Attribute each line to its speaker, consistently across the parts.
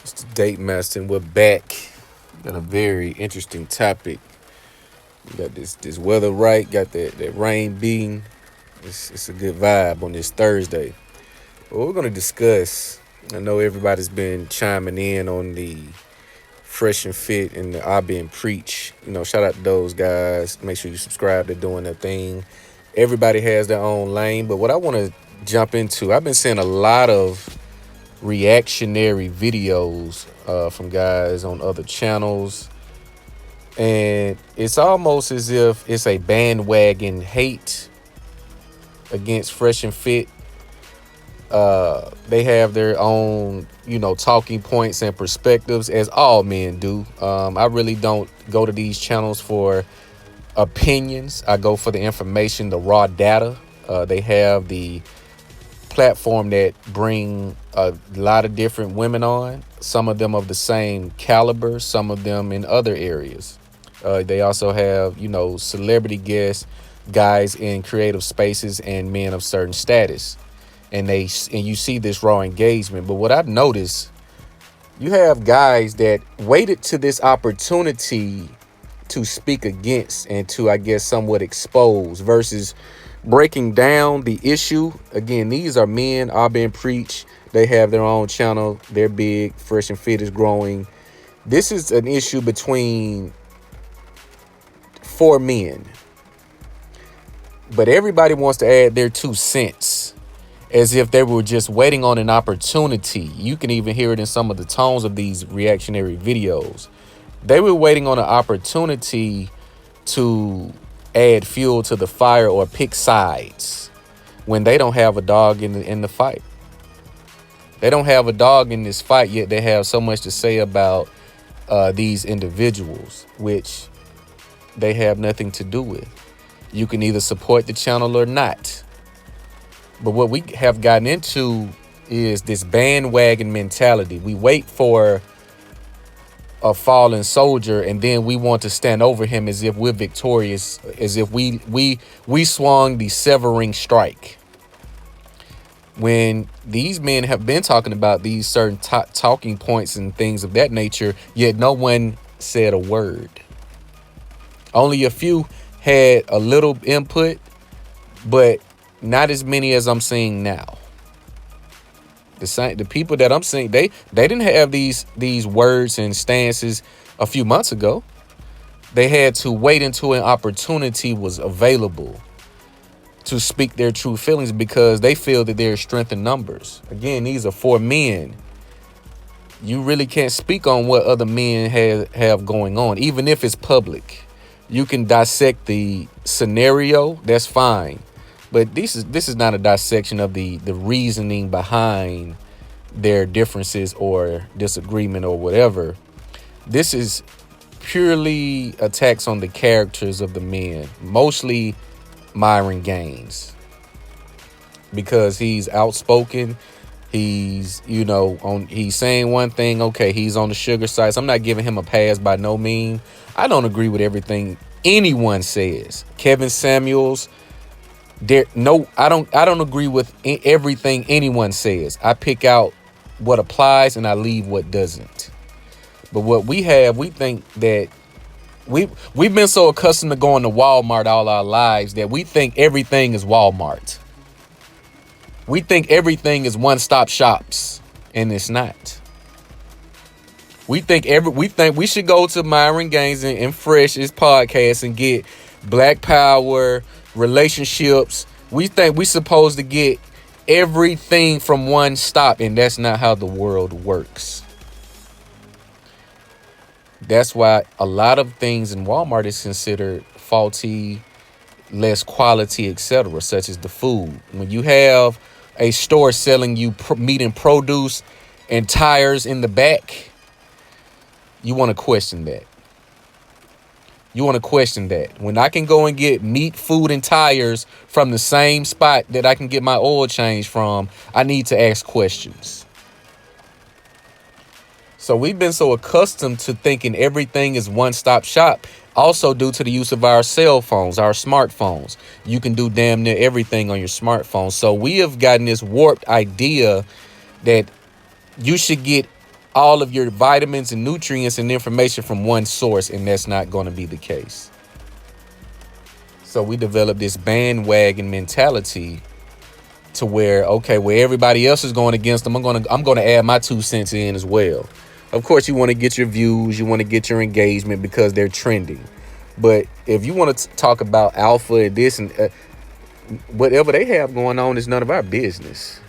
Speaker 1: It's the Date Master, and we're back. Got a very interesting topic. We got this weather right, got that rain beating. It's a good vibe on this Thursday. What we're gonna discuss, I know everybody's been chiming in on the Fresh and Fit and the I Been Preach. Shout out to those guys. Make sure you subscribe. They're doing their thing. Everybody has their own lane, but what I want to jump into, I've been seeing a lot of reactionary videos from guys on other channels, and it's almost as if it's a bandwagon hate against Fresh and Fit. They have their own, talking points and perspectives, as all men do. I really don't go to these channels for opinions. I go for the information, the raw data. They have the platform that bring a lot of different women on, some of them of the same caliber, some of them in other areas. They also have, celebrity guests, guys in creative spaces, and men of certain status. And you see this raw engagement. But what I've noticed, you have guys that waited to this opportunity to speak against and to, I guess, somewhat expose versus breaking down the issue. Again, these are men. I've been preached. They have their own channel. They're big. Fresh and Fit is growing. This is an issue between four men. But everybody wants to add their 2 cents as if they were just waiting on an opportunity. You can even hear it in some of the tones of these reactionary videos. They were waiting on an opportunity to add fuel to the fire or pick sides when they don't have a dog in the fight. They don't have a dog in this fight, yet they have so much to say about these individuals, which they have nothing to do with. You can either support the channel or not. But what we have gotten into is this bandwagon mentality. We wait for a fallen soldier, and then we want to stand over him as if we're victorious, as if we swung the severing strike. When these men have been talking about these certain talking points and things of that nature, yet no one said a word. Only a few had a little input, but not as many as I'm seeing now. The people that I'm seeing, they didn't have these words and stances a few months ago. They had to wait until an opportunity was available to speak their true feelings because they feel that there's strength in numbers. Again, these are four men. You really can't speak on what other men have going on, even if it's public. You can dissect the scenario, that's fine. But this is not a dissection of the reasoning behind their differences or disagreement or whatever. This is purely attacks on the characters of the men, mostly Myron Gaines, because he's outspoken. He's, he's saying one thing. Okay, he's on the sugar side. So I'm not giving him a pass by no means. I don't agree with everything anyone says. Kevin Samuels. I don't agree with everything anyone says. I pick out what applies and I leave what doesn't. But what we think that we've been so accustomed to going to Walmart all our lives that we think everything is Walmart. We think everything is one-stop shops, and it's not. We think we should go to Myron Gaines and Fresh's podcast and get Black Power, relationships. We think we supposed to get everything from one stop, and that's not how the world works. That's why a lot of things in Walmart is considered faulty, less quality, etc., such as the food. When you have a store selling you meat and produce and tires in the back, you want to question that. You want to question that. When I can go and get meat, food, and tires from the same spot that I can get my oil change from, I need to ask questions. So we've been so accustomed to thinking everything is one-stop shop. Also, due to the use of our cell phones, our smartphones, you can do damn near everything on your smartphone. So we have gotten this warped idea that you should get all of your vitamins and nutrients and information from one source, and that's not going to be the case. So we developed this bandwagon mentality to where, okay, where everybody else is going against them, I'm gonna add my 2 cents in as well. Of course, you want to get your views, you want to get your engagement because they're trending. But if you want to talk about alpha and this and whatever they have going on is none of our business.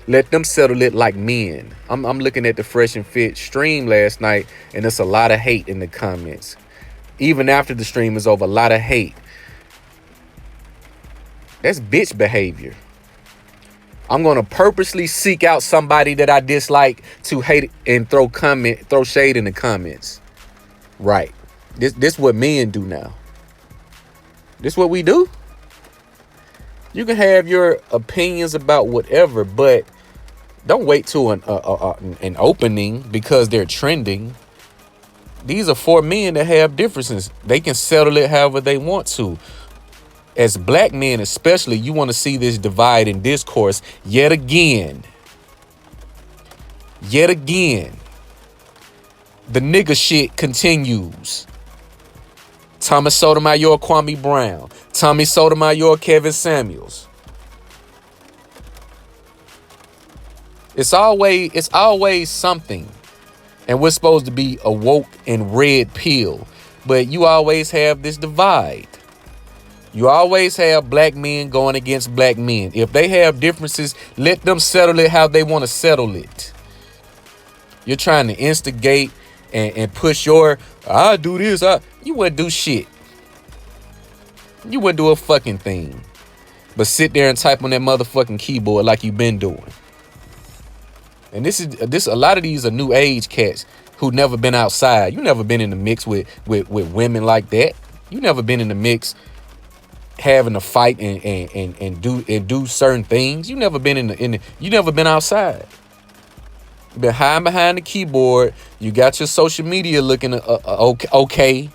Speaker 1: Let them settle it like men. I'm looking at the Fresh and Fit stream last night, and there's a lot of hate in the comments. Even after the stream is over, a lot of hate. That's bitch behavior. I'm going to purposely seek out somebody that I dislike to hate and throw shade in the comments. Right. This what men do now. This what we do. You can have your opinions about whatever, but don't wait till an opening because they're trending. These are for men that have differences. They can settle it however they want to. As black men especially, you want to see this divide in discourse yet again. Yet again. The nigga shit continues. Thomas Sotomayor, Kwame Brown. Tommy Sotomayor, Kevin Samuels. It's always something. And we're supposed to be a woke and red pill. But you always have this divide. You always have black men going against black men. If they have differences, let them settle it how they want to settle it. You're trying to instigate and push your, I do this. You wouldn't do shit. You wouldn't do a fucking thing. But sit there and type on that motherfucking keyboard like you've been doing. And this a lot of these are new age cats who never been outside. You never been in the mix with women like that. You never been in the mix having a fight and do certain things. You never been you never been outside. Been hiding behind the keyboard. You got your social media looking okay.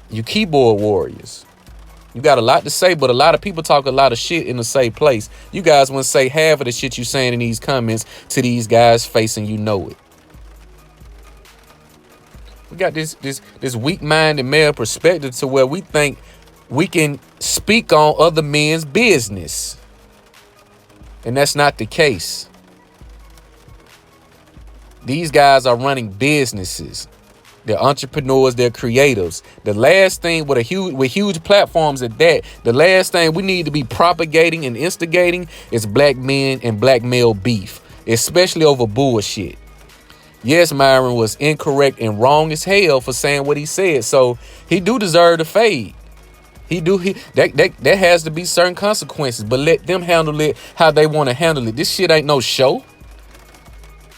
Speaker 1: You keyboard warriors. You got a lot to say, but a lot of people talk a lot of shit in the same place. You guys wouldn't say half of the shit you saying in these comments to these guys' face, and you know it. We got this weak-minded male perspective to where we think we can speak on other men's business. And that's not the case. These guys are running businesses. They're entrepreneurs, they're creatives. The last thing with huge platforms at that, the last thing we need to be propagating and instigating is black men and black male beef, especially over bullshit. Yes, Myron was incorrect and wrong as hell for saying what he said. So he do deserve to fade. That has to be certain consequences, but let them handle it how they want to handle it. This shit ain't no show.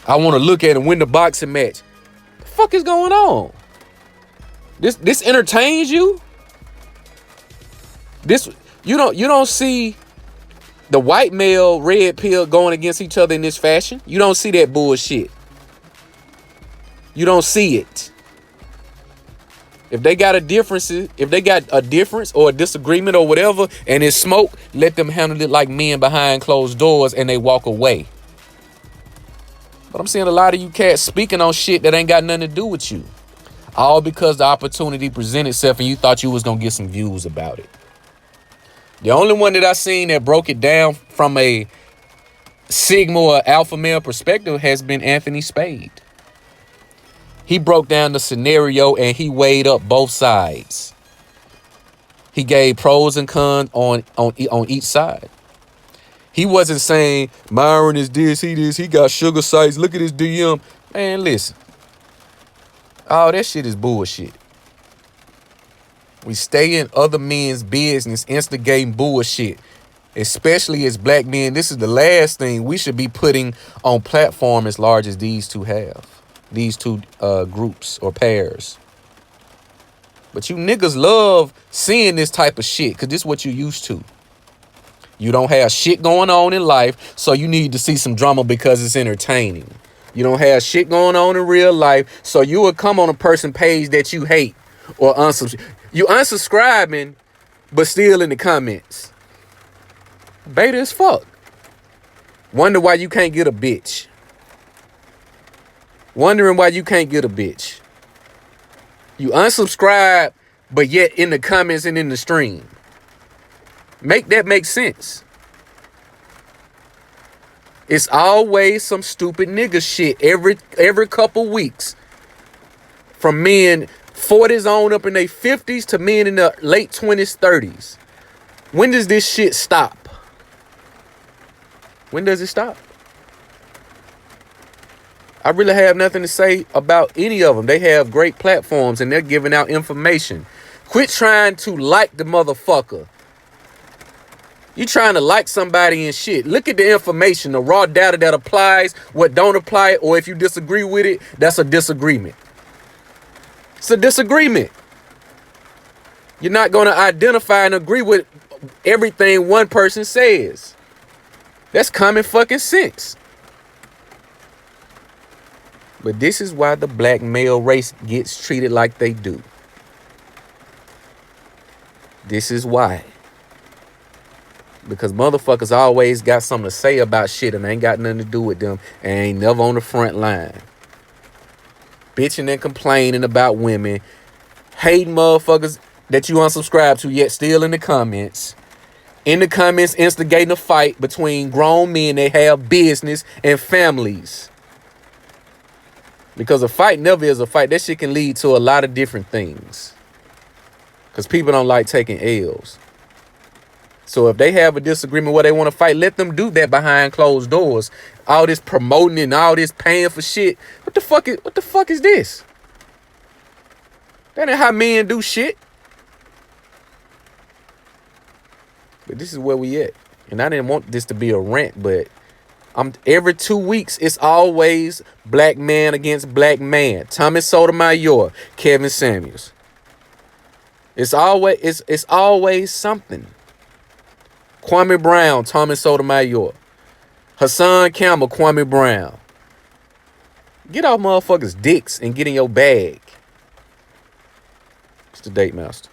Speaker 1: I want to look at and win the boxing match. The fuck is going on? This entertains you? This you don't see the white male red pill going against each other in this fashion. You don't see that bullshit. You don't see it. If they got a difference or a disagreement or whatever, and it's smoke, let them handle it like men behind closed doors and they walk away. But I'm seeing a lot of you cats speaking on shit that ain't got nothing to do with you. All because the opportunity presented itself and you thought you was going to get some views about it. The only one that I seen that broke it down from a Sigma or alpha male perspective has been Anthony Spade. He broke down the scenario and he weighed up both sides. He gave pros and cons on each side. He wasn't saying Myron is this, he got sugar sites. Look at his DM. Man, listen. All that shit is bullshit. We stay in other men's business, instigating bullshit. Especially as black men, this is the last thing we should be putting on platform as large as these two have. These two groups or pairs. But you niggas love seeing this type of shit because this is what you used to. You don't have shit going on in life, so you need to see some drama because it's entertaining. You don't have shit going on in real life, so you will come on a person page that you hate or unsubscribe. You unsubscribing, but still in the comments. Beta as fuck. Wonder why you can't get a bitch. Wondering why you can't get a bitch. You unsubscribe, but yet in the comments and in the stream. Make that make sense. It's always some stupid nigga shit every couple weeks. From men 40s on up in their 50s to men in the late 20s, 30s. When does this shit stop? When does it stop? I really have nothing to say about any of them. They have great platforms and they're giving out information. Quit trying to like the motherfucker. You trying to like somebody and shit. Look at the information, the raw data that applies, what don't apply, or if you disagree with it, that's a disagreement. It's a disagreement. You're not going to identify and agree with everything one person says. That's common fucking sense. But this is why the black male race gets treated like they do. This is why. Because motherfuckers always got something to say about shit and ain't got nothing to do with them and ain't never on the front line. Bitching and complaining about women. Hating motherfuckers that you unsubscribe to yet still in the comments. In the comments instigating a fight between grown men that have business and families. Because a fight never is a fight. That shit can lead to a lot of different things. Because people don't like taking L's. So if they have a disagreement where they want to fight, let them do that behind closed doors. All this promoting and all this paying for shit. What the fuck is this? That ain't how men do shit. But this is where we at. And I didn't want this to be a rant, but every 2 weeks, it's always black man against black man. Thomas Sotomayor, Kevin Samuels. It's always something. Kwame Brown, Thomas Sotomayor. Hassan Campbell, Kwame Brown. Get off motherfuckers' dicks and get in your bag. It's the Date Master.